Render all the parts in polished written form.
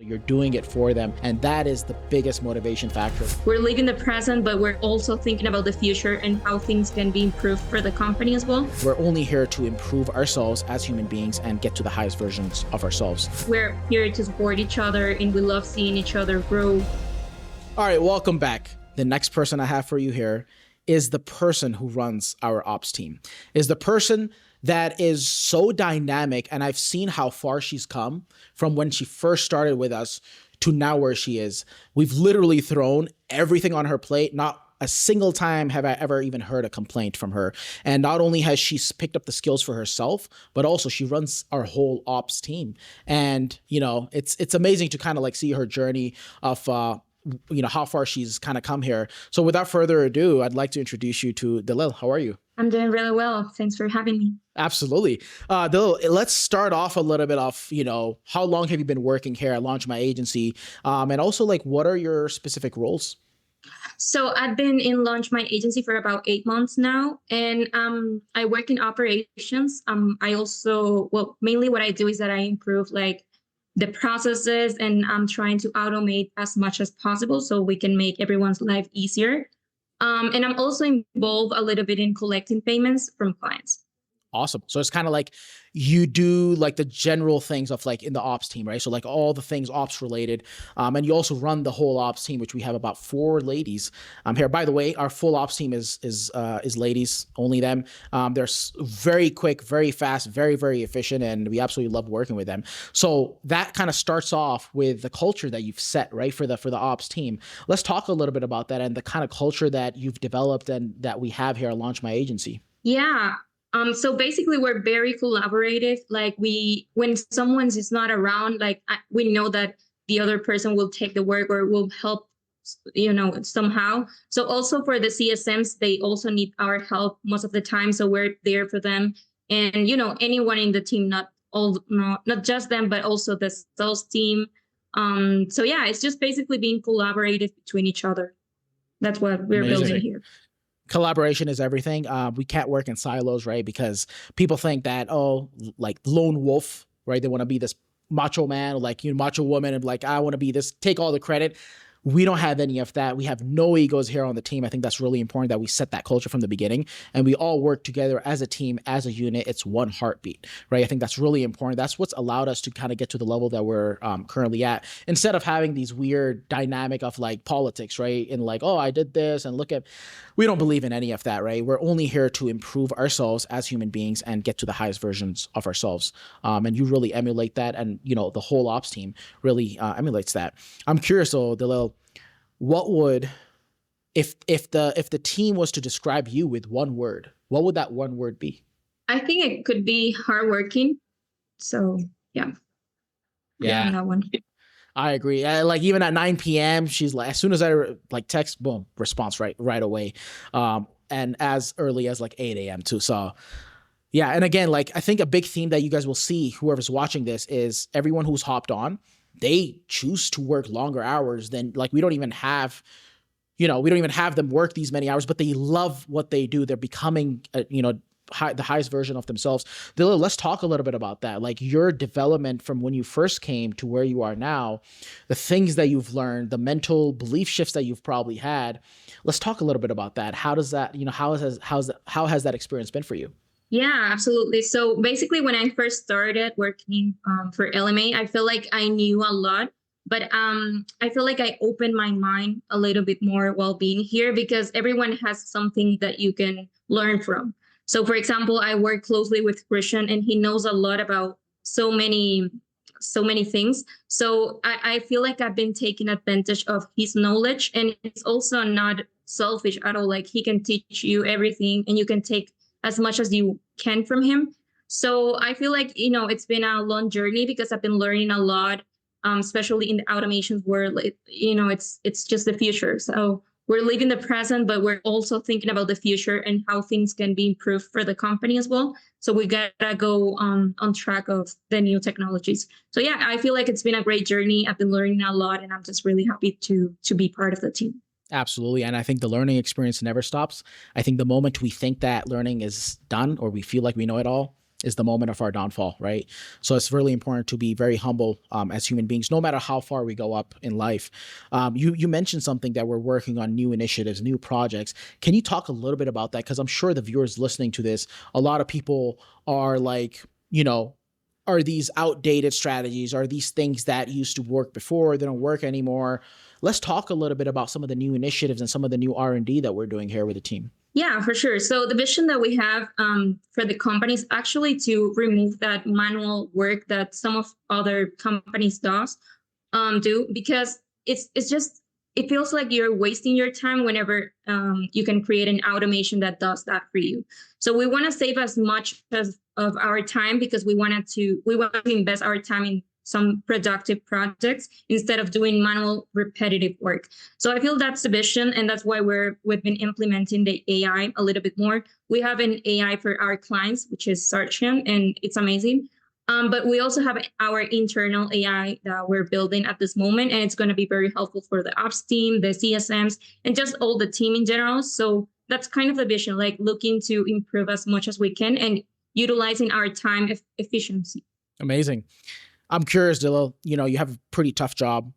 you're doing it for them. And that is the biggest motivation factor. We're living the present, but we're also thinking about the future and how things can be improved for the company as well. We're only here to improve ourselves as human beings and get to the highest versions of ourselves. We're here to support each other, and we love seeing each other grow. All right, welcome back. The next person I have for you here is the person who runs our ops team, is the person that is so dynamic. And I've seen how far she's come from when she first started with us to now where she is. We've literally thrown everything on her plate. Not a single time have I ever even heard a complaint from her. And not only has she picked up the skills for herself, but also she runs our whole ops team. And, you know, it's amazing to kind of like see her journey of, you know, how far she's kind of come here. So without further ado, I'd like to introduce you to Dalel. How are you? I'm doing really well. Thanks for having me. Absolutely. Dalel, let's start off a little bit of, you know, how long have you been working here at Launch My Agency? And also, like, what are your specific roles? So I've been in Launch My Agency for about 8 months now, and I work in operations. I also, well, mainly what I do is that I improve like the processes, and I'm trying to automate as much as possible so we can make everyone's life easier. And I'm also involved a little bit in collecting payments from clients. Awesome. So it's kind of like you do like the general things of like in the ops team, right? So like all the things ops related. And you also run the whole ops team, which we have about 4 ladies here. By the way, our full ops team is ladies, only them. They're very quick, very fast, very, very efficient. And we absolutely love working with them. So that kind of starts off with the culture that you've set, right? For the ops team. Let's talk a little bit about that and the kind of culture that you've developed and that we have here at Launch My Agency. Yeah. So basically we're very collaborative. Like when someone is not around, like we know that the other person will take the work or will help, you know, somehow. So also for the CSMs, they also need our help most of the time. So we're there for them. And, you know, anyone in the team, not just them, but also the sales team. So yeah, it's just basically being collaborative between each other. That's what we're building here. Collaboration is everything. We can't work in silos, right? Because people think that, oh, like lone wolf, right? They want to be this macho man or like, you know, macho woman and like, I want to be this, take all the credit. We don't have any of that. We have no egos here on the team. I think that's really important that we set that culture from the beginning and we all work together as a team, as a unit. It's one heartbeat, right? I think that's really important. That's what's allowed us to kind of get to the level that we're currently at, instead of having these weird dynamic of like politics, right? And like, oh, I did this and look at, we don't believe in any of that, right? We're only here to improve ourselves as human beings and get to the highest versions of ourselves. And you really emulate that. And, you know, the whole ops team really emulates that. I'm curious though, Dalel, what would, if the team was to describe you with one word, what would that one word be? I think it could be hardworking. So yeah. Yeah. That one. I agree. Like even at 9 p.m., she's like, as soon as I like text, boom, response right away. And as early as like 8 a.m. too. So yeah. And again, like I think a big theme that you guys will see, whoever's watching this, is everyone who's hopped on, they choose to work longer hours than, like, we don't even have them work these many hours, but they love what they do. They're becoming, the highest version of themselves. Dalel, let's talk a little bit about that. Like your development from when you first came to where you are now, the things that you've learned, the mental belief shifts that you've probably had. Let's talk a little bit about that. How does that, how has that experience been for you? Yeah, absolutely. So basically when I first started working for LMA, I feel like I knew a lot, but I feel like I opened my mind a little bit more while being here, because everyone has something that you can learn from. So for example, I work closely with Christian and he knows a lot about so many things. So I feel like I've been taking advantage of his knowledge, and it's also not selfish at all. Like he can teach you everything and you can take as much as you can from him. So I feel like, it's been a long journey because I've been learning a lot, especially in the automations where, it's just the future. So we're living the present, but we're also thinking about the future and how things can be improved for the company as well. So we gotta go on track of the new technologies. So yeah, I feel like it's been a great journey. I've been learning a lot and I'm just really happy to be part of the team. Absolutely. And I think the learning experience never stops. I think the moment we think that learning is done or we feel like we know it all, is the moment of our downfall, right? So it's really important to be very humble as human beings, no matter how far we go up in life. You mentioned something that we're working on new initiatives, new projects. Can you talk a little bit about that? Because I'm sure the viewers listening to this, a lot of people are like, are these outdated strategies? Are these things that used to work before, they don't work anymore? Let's talk a little bit about some of the new initiatives and some of the new R&D that we're doing here with the team. Yeah, for sure. So the vision that we have for the company is actually to remove that manual work that some of other companies do, because it's just, it feels like you're wasting your time whenever you can create an automation that does that for you. So we want to save as much as of our time, because we want to invest our time in some productive projects instead of doing manual repetitive work. So I feel that's the vision, and that's why we've been implementing the AI a little bit more. We have an AI for our clients, which is Searching, and it's amazing. But we also have our internal AI that we're building at this moment, and it's going to be very helpful for the ops team, the CSMs, and just all the team in general. So that's kind of the vision, like looking to improve as much as we can and utilizing our time efficiency. Amazing. I'm curious, Dalel, you have a pretty tough job.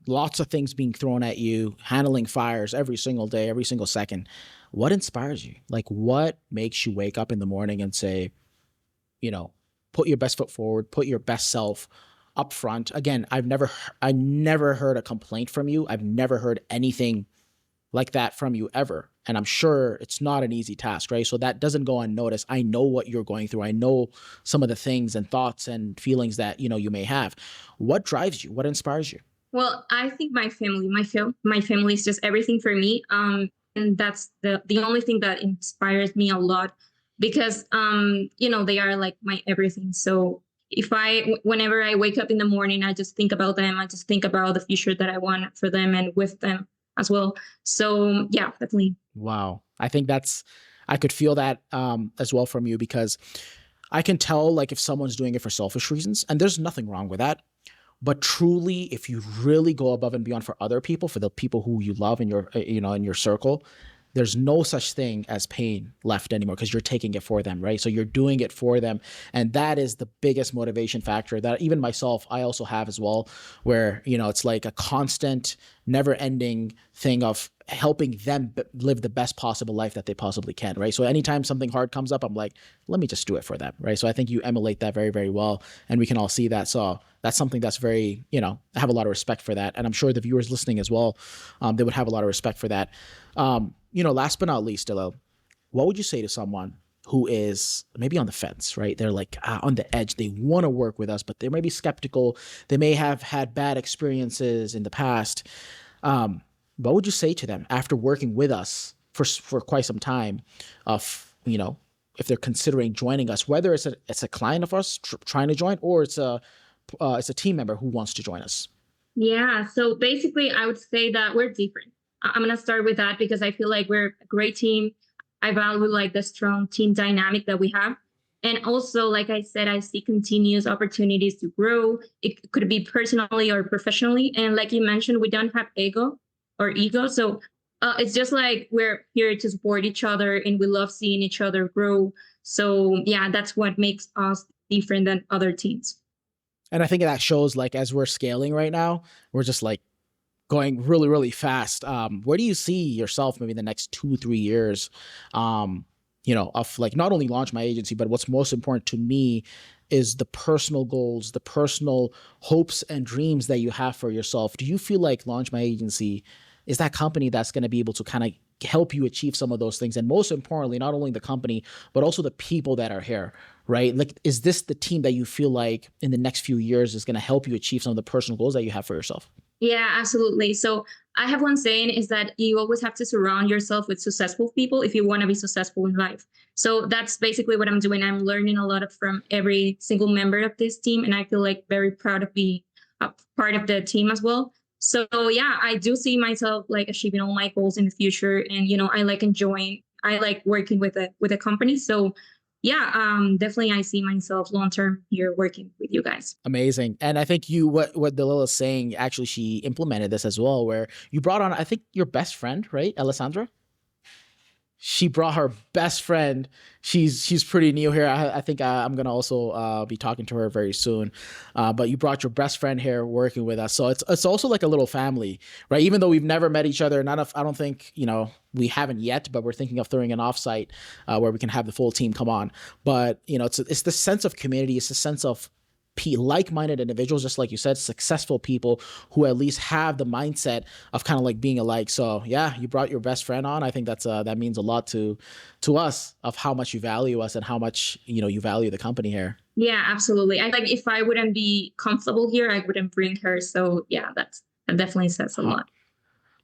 Lots of things being thrown at you, handling fires every single day, every single second. What inspires you? Like, what makes you wake up in the morning and say, you know, put your best foot forward, put your best self up front? Again, I never heard a complaint from you. I've never heard anything like that from you ever. And I'm sure it's not an easy task, right? So that doesn't go unnoticed. I know what you're going through. I know some of the things and thoughts and feelings that, you may have. What drives you? What inspires you? Well, I think my family, my family is just everything for me. And that's the only thing that inspires me a lot, because they are like my everything. So whenever I wake up in the morning, I just think about them. I just think about the future that I want for them and with them as well. So yeah, definitely. Wow. I could feel that as well from you, because I can tell like if someone's doing it for selfish reasons, and there's nothing wrong with that. But truly, if you really go above and beyond for other people, for the people who you love in your, in your circle, there's no such thing as pain left anymore, because you're taking it for them, right? So you're doing it for them. And that is the biggest motivation factor that even myself, I also have as well, where, it's like a constant, never ending thing of helping them live the best possible life that they possibly can, right? So anytime something hard comes up, I'm like, let me just do it for them, right? So I think you emulate that very, very well, and we can all see that. So that's something that's very, I have a lot of respect for that. And I'm sure the viewers listening as well, they would have a lot of respect for that. Last but not least, Dalel, what would you say to someone who is maybe on the fence, right? They're like on the edge. They want to work with us, but they may be skeptical. They may have had bad experiences in the past. What would you say to them after working with us for quite some time, of, if they're considering joining us, whether it's a client of ours trying to join, or it's a team member who wants to join us? Yeah. So basically, I would say that we're different. I'm going to start with that because I feel like we're a great team. I value like the strong team dynamic that we have. And also, like I said, I see continuous opportunities to grow. It could be personally or professionally. And like you mentioned, we don't have ego. So it's just like we're here to support each other and we love seeing each other grow. So yeah, that's what makes us different than other teams. And I think that shows, like, as we're scaling right now, we're just like going really, really fast. Where do you see yourself maybe in the next 2, 3 years? Of like not only launch my agency, but what's most important to me is the personal goals, the personal hopes and dreams that you have for yourself. Do you feel like Launch My Agency is that company that's going to be able to kind of help you achieve some of those things? And most importantly, not only the company, but also the people that are here, right? Like, is this the team that you feel like in the next few years is going to help you achieve some of the personal goals that you have for yourself? Yeah, absolutely. So I have one saying is that you always have to surround yourself with successful people if you want to be successful in life. So that's basically what I'm doing. I'm learning a lot from every single member of this team, and I feel like very proud of being a part of the team as well. So yeah, I do see myself like achieving all my goals in the future, and I like working with a company. So yeah, definitely I see myself long term here working with you guys. Amazing. And I think what Dalila is saying, actually, she implemented this as well, where you brought on, I think, your best friend, right? Alessandra? she brought her best friend. She's pretty new here. I think I'm gonna also be talking to her very soon. But you brought your best friend here working with us, so it's also like a little family, right? Even though we've never met each other, none of I don't think we haven't yet, but we're thinking of throwing an offsite where we can have the full team come on. But it's the sense of community. It's the sense of like-minded individuals, just like you said, successful people who at least have the mindset of kind of like being alike. So yeah, you brought your best friend on. I think that means a lot to us of how much you value us and how much you value the company here. Yeah, absolutely. I like if I wouldn't be comfortable here, I wouldn't bring her. So yeah, that definitely says a lot.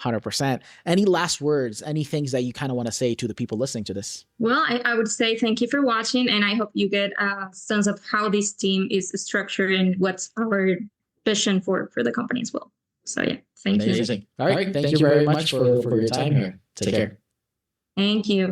100%. Any last words, any things that you kind of want to say to the people listening to this? Well, I would say thank you for watching, and I hope you get a sense of how this team is structured and what's our vision for the company as well. So yeah, thank you. Amazing. All right. Thank you very much for your time here. Take care. Thank you.